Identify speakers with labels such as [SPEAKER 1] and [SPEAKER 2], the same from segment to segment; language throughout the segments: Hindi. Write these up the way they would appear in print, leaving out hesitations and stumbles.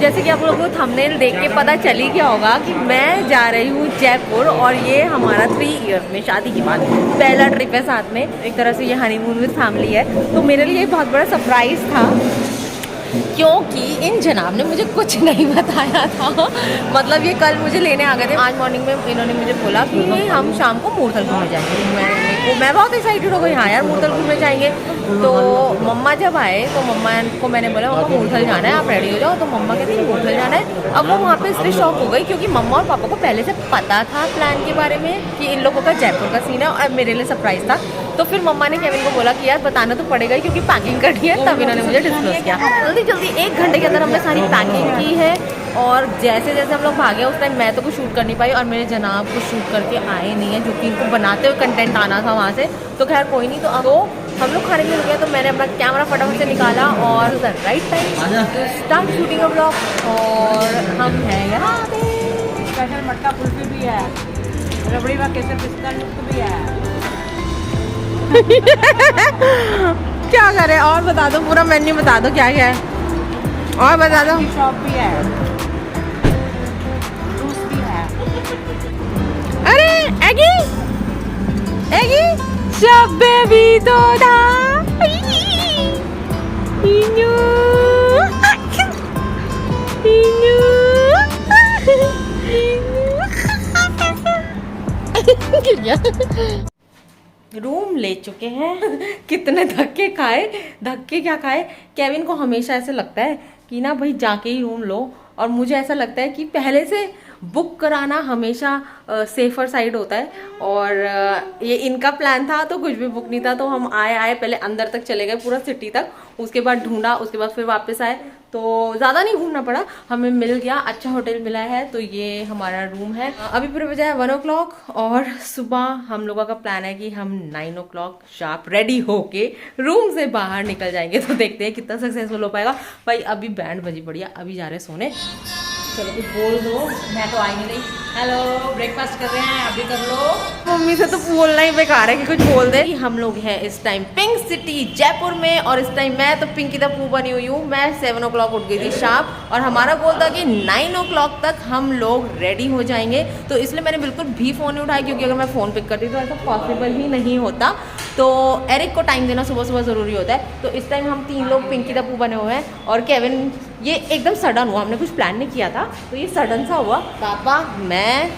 [SPEAKER 1] जैसे कि आप लोगों को थंबनेल देख के पता चल ही गया होगा कि मैं जा रही हूँ जयपुर, और ये हमारा 3 इयर्स में शादी के बाद पहला ट्रिप है साथ में। एक तरह से ये हनीमून विद फैमिली है, तो मेरे लिए बहुत बड़ा सरप्राइज़ था क्योंकि इन जनाब ने मुझे कुछ नहीं बताया था। मतलब ये कल मुझे लेने आ गए थे। आज मॉर्निंग में इन्होंने मुझे बोला कि हम शाम को मूर्थल घूमने जाएंगे। मैं बहुत एक्साइटेड हो गई, हाँ यार मूर्थल घूमने जाएंगे। तो मम्मा जब आए तो मम्मा को मैंने बोला मम्मा मूर्थल जाना है, आप रेडी हो जाओ। तो मम्मा कहती है मूर्थल जाना है। अब वो वहाँ पे इसलिए शॉक हो गई क्योंकि मम्मा और पापा को पहले से पता था प्लान के बारे में कि इन लोगों का जयपुर का सीन है, और मेरे लिए सरप्राइज़ था। तो फिर मम्मा ने केविन को बोला कि यार बताना तो पड़ेगा क्योंकि पैकिंग करनी है। तब इन्होंने मुझे डिस्कस किया। जल्दी जल्दी 1 घंटे के अंदर हमने सारी पैकिंग की है, और जैसे जैसे हम लोग भागे उस टाइम मैं तो कुछ शूट कर नहीं पाई, और मेरे जनाब कुछ शूट करके आए नहीं है, जो कि इनको बनाते हुए कंटेंट आना था वहाँ से। तो खैर कोई नहीं। तो अब हम लोग खाने के लिए रुके, तो मैंने अपना कैमरा फटाफट से निकाला और right time to start shooting a vlog. और हम हैं यहाँ पे।
[SPEAKER 2] स्पेशल मटका कुल्फी भी है, रबड़ी व केसर पिस्ता मुफ्त भी है।
[SPEAKER 1] क्या करें और बता दो, पूरा मेन्यू बता दो क्या क्या है और बता दो।
[SPEAKER 2] शॉप भी है, जूस भी है।
[SPEAKER 1] अरे एगी एगी सब बेबी तो था इन्यू इन्यू रूम ले चुके हैं। कितने धक्के खाए, धक्के क्या खाए। केविन को हमेशा ऐसे लगता है कि ना भाई जाके ही रूम लो, और मुझे ऐसा लगता है कि पहले से बुक कराना हमेशा सेफर साइड होता है। और ये इनका प्लान था तो कुछ भी बुक नहीं था। तो हम आए पहले अंदर तक चले गए पूरा सिटी तक, उसके बाद ढूंढा, उसके बाद फिर वापस आए। तो ज़्यादा नहीं घूमना पड़ा, हमें मिल गया, अच्छा होटल मिला है। तो ये हमारा रूम है। अभी पूरे बजे है 1 o'clock, और सुबह हम लोगों का प्लान है कि हम 9 o'clock शार्प रेडी होके रूम से बाहर निकल जाएंगे। तो देखते हैं कितना सक्सेसफुल हो पाएगा। भाई अभी बैंड बजी पड़ी है, अभी जा रहे हैं सोने। चलो कुछ बोल दो, मैं तो आई नहीं रही।
[SPEAKER 2] हेलो, ब्रेकफास्ट कर रहे हैं, अभी कर लो।
[SPEAKER 1] मम्मी से तो बोलना ही बेकार है कि कुछ बोल दे। हम लोग हैं इस टाइम पिंक सिटी जयपुर में, और इस टाइम मैं तो पिंकी द पू बनी हुई हूँ। मैं 7 o'clock उठ गई थी शार्प, और हमारा गोल था कि 9 o'clock तक हम लोग रेडी हो जाएंगे। तो इसलिए मैंने बिल्कुल भी फ़ोन नहीं उठाया, क्योंकि अगर मैं फ़ोन पिक करती तो ऐसा पॉसिबल ही नहीं होता। तो एरिक को टाइम देना सुबह सुबह ज़रूरी होता है। तो इस टाइम हम 3 लोग पिंकी द पू बने हुए हैं, और केविन ये एकदम सडन हुआ, हमने कुछ प्लान नहीं किया था, तो ये सडन सा हुआ। पापा, मैं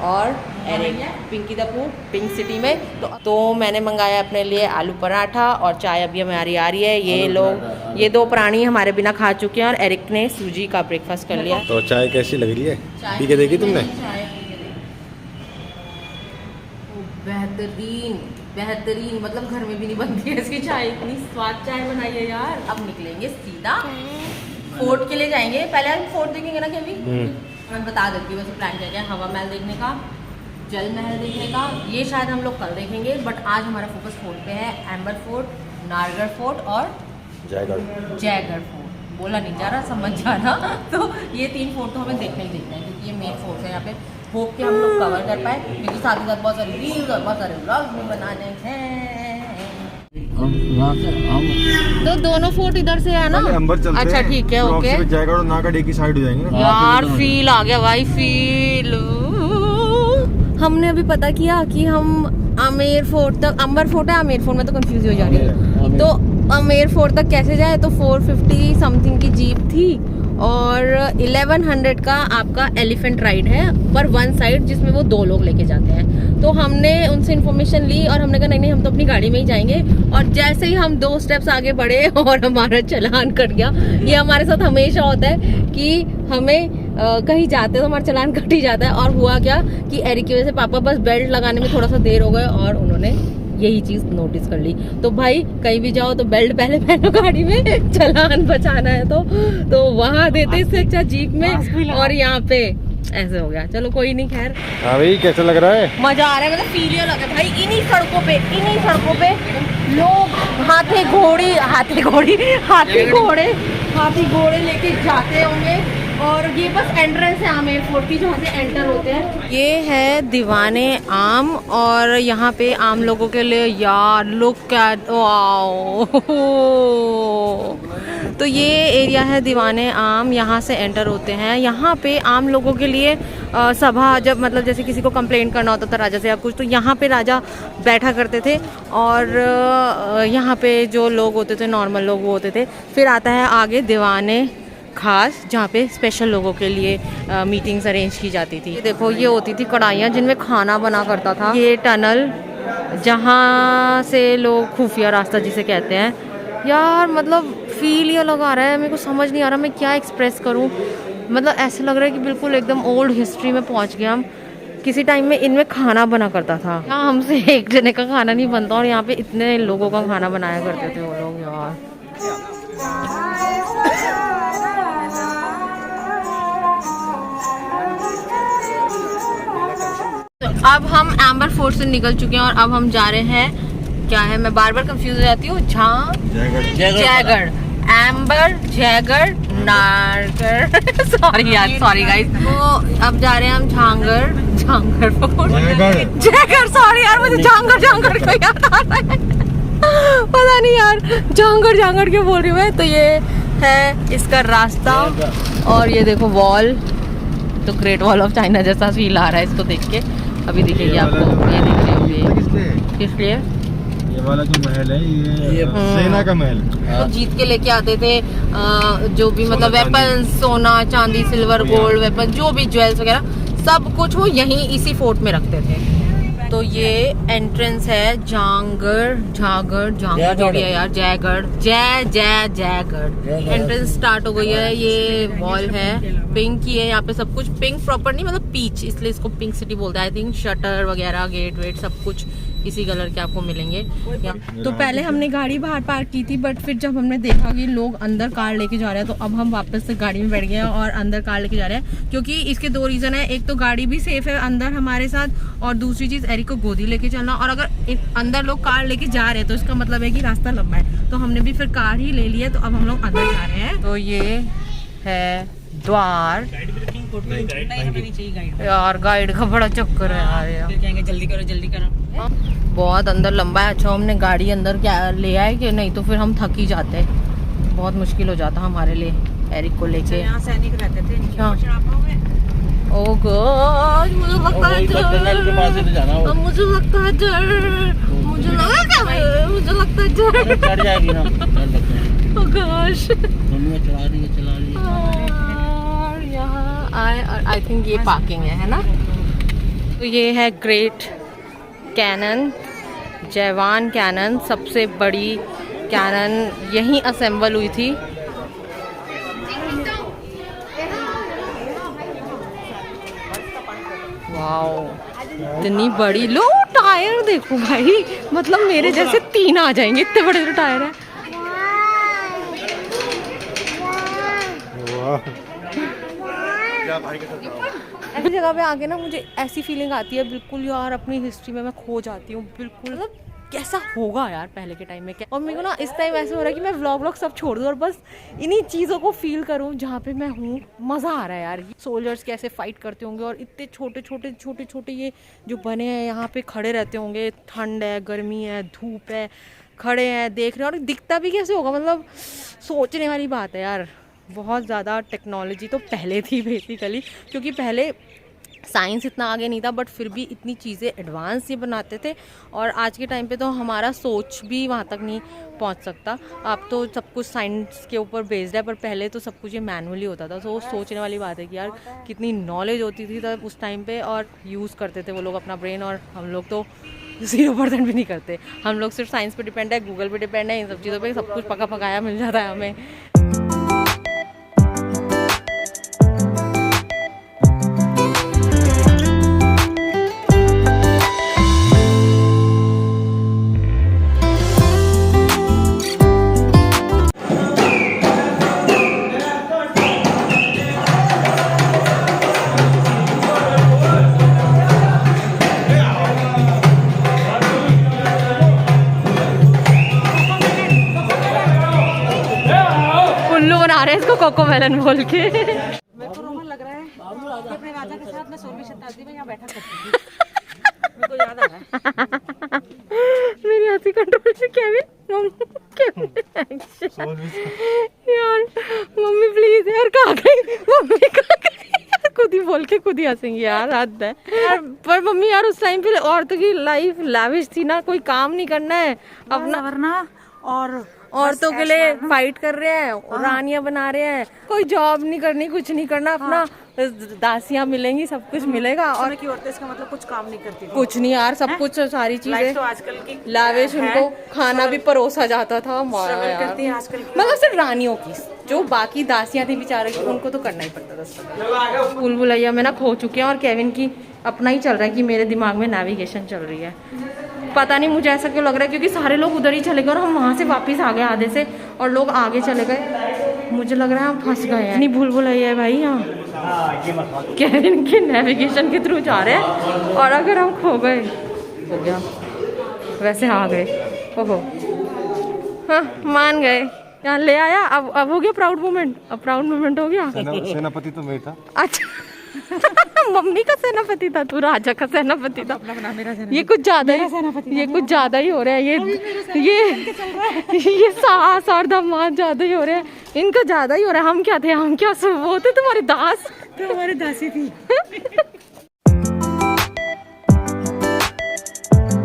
[SPEAKER 1] और एरिक पिंकी द पू पिंक सिटी में। तो मैंने मंगाया अपने लिए आलू पराठा, और चाय अभी हमारी आ रही है। ये लोग, ये 2 प्राणी हमारे बिना खा चुके हैं, और एरिक ने सूजी का ब्रेकफास्ट कर लिया।
[SPEAKER 3] तो चाय कैसी लग रही है? पी के देखी तुमने?
[SPEAKER 1] बेहतरीन बेहतरीन, मतलब घर में भी नहीं बनती है इसकी चाय, इतनी स्वाद चाय बनाई है यार। अब निकलेंगे सीधा फोर्ट के लिए जाएंगे। पहले हम फोर्ट देखेंगे ना केवी, मैं बता देती हूँ वैसे प्लान क्या क्या। हवा महल देखने का, जल महल देखने का, ये शायद हम लोग कल देखेंगे, बट आज हमारा फोकस फोर्ट पे है। एम्बर फोर्ट, नारगढ़ फोर्ट और जयगढ़ फोर्ट। बोला नहीं जा रहा, समझ जाना। तो ये 3 फोर्ट तो हमें देखने ही देखना है, क्योंकि ये मेन फोर्ट है यहाँ पे। होप के हम लोग कवर कर पाए, क्योंकि साथ ही साथ बहुत सारी रील्स और बहुत सारे व्लॉग्स भी बनाने हैं। तो दोनों फोर्ट इधर से है ना? अच्छा ठीक है, ओके।
[SPEAKER 3] जयगढ़ और नागढ़ एक ही साइड हो जाएंगे
[SPEAKER 1] यार फील आ गया भाई, फील। हमने अभी पता किया कि हम आमेर फोर्ट तक, अंबर फोर्ट है आमेर फोर्ट में, तो कंफ्यूज हो जा रही है। तो आमेर फोर्ट तक कैसे जाए? तो 450 समथिंग की जीप थी, और 1100 का आपका एलिफेंट राइड है पर 1 साइड, जिसमें वो 2 लोग लेके जाते हैं। तो हमने उनसे इन्फॉर्मेशन ली, और हमने कहा नहीं हम तो अपनी गाड़ी में ही जाएंगे। और जैसे ही हम 2 स्टेप्स आगे बढ़े और हमारा चालान कट गया। ये हमारे साथ हमेशा होता है कि हमें कहीं जाते तो हमारा चालान कट ही जाता है। और हुआ क्या कि एरिक की वजह से पापा बस बेल्ट लगाने में थोड़ा सा देर हो गए, और उन्होंने यही चीज नोटिस कर ली। तो भाई कहीं भी जाओ तो बेल्ट पहले पहनो गाड़ी में, चालान बचाना है तो वहां देते इससे अच्छा जीप में, और यहाँ पे ऐसे हो गया। चलो कोई नहीं, खैर।
[SPEAKER 3] हाँ भाई कैसा लग रहा है?
[SPEAKER 1] मजा आ रहा है, मतलब फील लगा भाई। इन्हीं सड़कों पे लोग हाथी घोड़े लेके जाते होंगे, और ये बस एंट्रेंस है आमेर फोर्ट की, जहाँ से एंटर होते हैं। ये है दीवाने आम, और यहाँ पे आम लोगों के लिए यार लुक एट, वाओ। तो ये एरिया है दीवाने आम, यहाँ से एंटर होते हैं। यहाँ पे आम लोगों के लिए सभा, जब मतलब जैसे किसी को कंप्लेन करना होता था राजा से या कुछ, तो यहाँ पे राजा बैठा करते थे, और यहाँ पे जो लोग होते थे नॉर्मल लोग वो होते थे। फिर आता है आगे दीवाने खास, जहाँ पे स्पेशल लोगों के लिए मीटिंग्स अरेंज की जाती थी। देखो ये होती थी कढ़ाइयाँ जिनमें खाना बना करता था। ये टनल जहाँ से लोग खुफिया रास्ता जिसे कहते हैं, यार मतलब फील ये अलग आ रहा है, मेरे को समझ नहीं आ रहा मैं क्या एक्सप्रेस करूँ। मतलब ऐसे लग रहा है कि बिल्कुल एकदम ओल्ड हिस्ट्री में पहुँच गया हम। किसी टाइम में इनमें खाना बना करता था। यहाँ हमसे एक जने का खाना नहीं बनता, और यहाँ पे इतने लोगों का खाना बनाया करते थे वो लोग यार। अब हम एम्बर फोर्ट से निकल चुके हैं, और अब हम जा रहे हैं, क्या है मैं बार बार कंफ्यूज हो जाती हूँ, जयगढ़, एम्बर, जयगढ़, नारगढ़। सॉरी यार, सॉरी गाइस। तो अब जा रहे हैं हम झांगड़ फोर्ट, जयगढ़। सॉरी यार, मुझे झांगड़ को याद आ रहा है, पता नहीं यार झांगड़ क्यों बोल रही हूँ मैं। तो ये है इसका रास्ता, और ये देखो वॉल, तो ग्रेट वॉल ऑफ चाइना जैसा फील आ रहा है इसको देख के। अभी दिखेगी आपको, ये दिख रही होगी। किस लिए?
[SPEAKER 3] ये वाला जो महल है ये सेना का महल,
[SPEAKER 1] तो जीत के लेके आते थे जो भी मतलब वेपन, सोना चांदी सिल्वर गोल्ड वेपन, जो भी ज्वेल्स वगैरह सब कुछ वो यहीं इसी फोर्ट में रखते थे। तो ये एंट्रेंस है झांगड़ हो गया यार, जयगढ़, जयगढ़। एंट्रेंस स्टार्ट हो गई है। ये वॉल है, पिंक की है, यहाँ पे सब कुछ पिंक, प्रॉपर नहीं मतलब पीच, इसलिए इसको पिंक सिटी बोलते हैं। आई थिंक शटर वगैरह, गेट वेट सब कुछ इसी कलर के आपको मिलेंगे। तो पहले हमने गाड़ी बाहर पार्क की थी, बट फिर जब हमने देखा कि लोग अंदर कार लेके जा रहे हैं, तो अब हम वापस से गाड़ी में बैठ गए हैं और अंदर कार लेके जा रहे हैं। क्योंकि इसके दो रीज़न है, एक तो गाड़ी भी सेफ है अंदर हमारे साथ, और दूसरी चीज़ एरिक को गोदी लेके चलना। और अगर अंदर लोग कार लेके जा रहे हैं तो इसका मतलब है कि रास्ता लंबा है, तो हमने भी फिर कार ही ले ली है। तो अब हम लोग अंदर जा रहे हैं। तो ये है द्वार। यार गाइड का बड़ा चक्कर है यार,
[SPEAKER 2] जल्दी करो।
[SPEAKER 1] बहुत अंदर लंबा है। अच्छा हमने गाड़ी अंदर क्या ले आए कि नहीं, तो फिर हम थक ही जाते, बहुत मुश्किल हो जाता हमारे लिए एरिक को लेके।
[SPEAKER 2] यहाँ सैनिक रहते थे,
[SPEAKER 1] ओह गॉड, मुझे लगता है डर, मुझे लगता है डर, मुझे लगता है डर,
[SPEAKER 2] चढ़ जाएगी ना।
[SPEAKER 1] ओह गॉश,
[SPEAKER 2] चला रही है।
[SPEAKER 1] यहाँ आई थिंक ये पार्किंग है ना। तो ये है ग्रेट कैनन, जयवान कैनन, सबसे बड़ी कैनन यहीं असेंबल हुई थी। वाओ, इतनी बड़ी, लो टायर देखो भाई, मतलब मेरे जैसे 3 आ जाएंगे, इतने बड़े बड़े टायर है। ऐसी जगह पे आके ना मुझे ऐसी फीलिंग आती है बिल्कुल यार, अपनी हिस्ट्री में मैं खो जाती हूँ बिल्कुल। मतलब कैसा होगा यार पहले के टाइम में क्या। और मेरे को ना इस टाइम ऐसे हो रहा है कि मैं व्लॉग सब छोड़ दूँ और बस इन्हीं चीज़ों को फील करूँ जहाँ पे मैं हूँ। मज़ा आ रहा है यार, सोल्जर्स कैसे फाइट करते होंगे, और इतने छोटे छोटे ये जो बने हैं यहाँ पे खड़े रहते होंगे। ठंड है, गर्मी है, धूप है, खड़े हैं देख रहे हैं, और दिखता भी कैसे होगा, मतलब सोचने वाली बात है यार। बहुत ज़्यादा टेक्नोलॉजी तो पहले थी बेसिकली, क्योंकि पहले साइंस इतना आगे नहीं था, बट फिर भी इतनी चीज़ें एडवांस ये बनाते थे। और आज के टाइम पे तो हमारा सोच भी वहाँ तक नहीं पहुँच सकता। अब तो सब कुछ साइंस के ऊपर बेस्ड है, पर पहले तो सब कुछ ये मैनुअली होता था। तो सोचने वाली बात है कि यार कितनी नॉलेज होती थी तब उस टाइम पे, और यूज़ करते थे वो लोग अपना ब्रेन, और हम लोग तो 0% भी नहीं करते। हम लोग सिर्फ साइंस पे डिपेंड है, गूगल पे डिपेंड है, इन सब चीज़ों पे सब कुछ पका पकाया मिल जाता है हमें। बना रहे हैं इसको कोको मेलन बोल के। मेरे को
[SPEAKER 2] ना 16वीं शताब्दी में यहाँ बैठा करती थी। मेरे को याद आ रहा है।
[SPEAKER 1] मेरी हंसी कंट्रोल से केविन यार मम्मी प्लीज यार कहाँ गई मम्मी कहाँ गई खुद ही बोल के खुद ही हंसेंगी यार हद है यार। पर मम्मी यार उस टाइम पे औरतों की लाइफ लाविश थी ना, कोई काम नहीं करना है अपना
[SPEAKER 2] वरना और
[SPEAKER 1] औरतों के लिए फाइट कर रहे हैं, रानियां बना रहे हैं, कोई जॉब नहीं करनी, कुछ नहीं करना, अपना दासियां मिलेंगी, सब कुछ मिलेगा। और
[SPEAKER 2] की औरतें इसका मतलब कुछ काम नहीं करती थी।
[SPEAKER 1] कुछ नहीं यार, सब कुछ सारी चीजें
[SPEAKER 2] तो आजकल की
[SPEAKER 1] लाविश, उनको खाना भी परोसा जाता था
[SPEAKER 2] करती है आजकल की।
[SPEAKER 1] मतलब सिर्फ रानियों की, जो बाकी दासियां थी बेचारे उनको तो करना ही पड़ता था। भूल भुलैया में ना खो चुके हैं और केविन की अपना ही चल रहा है कि मेरे दिमाग में नेविगेशन चल रही है। पता नहीं मुझे ऐसा क्यों लग रहा है, क्योंकि सारे लोग उधर ही चले गए और हम वहाँ से वापस आ गए आधे से और लोग आगे चले गए। मुझे लग रहा है हम फंस गए हैं। नहीं भूल भुलैया है भाई यहाँ, केविन के नेविगेशन के थ्रू जा रहे हैं और अगर हम खो गए हो गया, वैसे आ गए। ओहो हाँ मान गए, यहाँ ले आया। अब हो गया प्राउड मोमेंट, अब प्राउड मोमेंट हो गया।
[SPEAKER 3] सेनापति तो मैं था।
[SPEAKER 1] अच्छा मम्मी का सेनापति था, तू राजा का सेनापति था। ये कुछ ज्यादा ही, ये कुछ ज्यादा ही हो रहा है। ये सास और दामाद ज्यादा ही हो रहे हैं, इनका ज्यादा ही हो रहा है। हम क्या थे, हम क्या वो थे तुम्हारे दास,
[SPEAKER 2] तो हमारी दासी थी।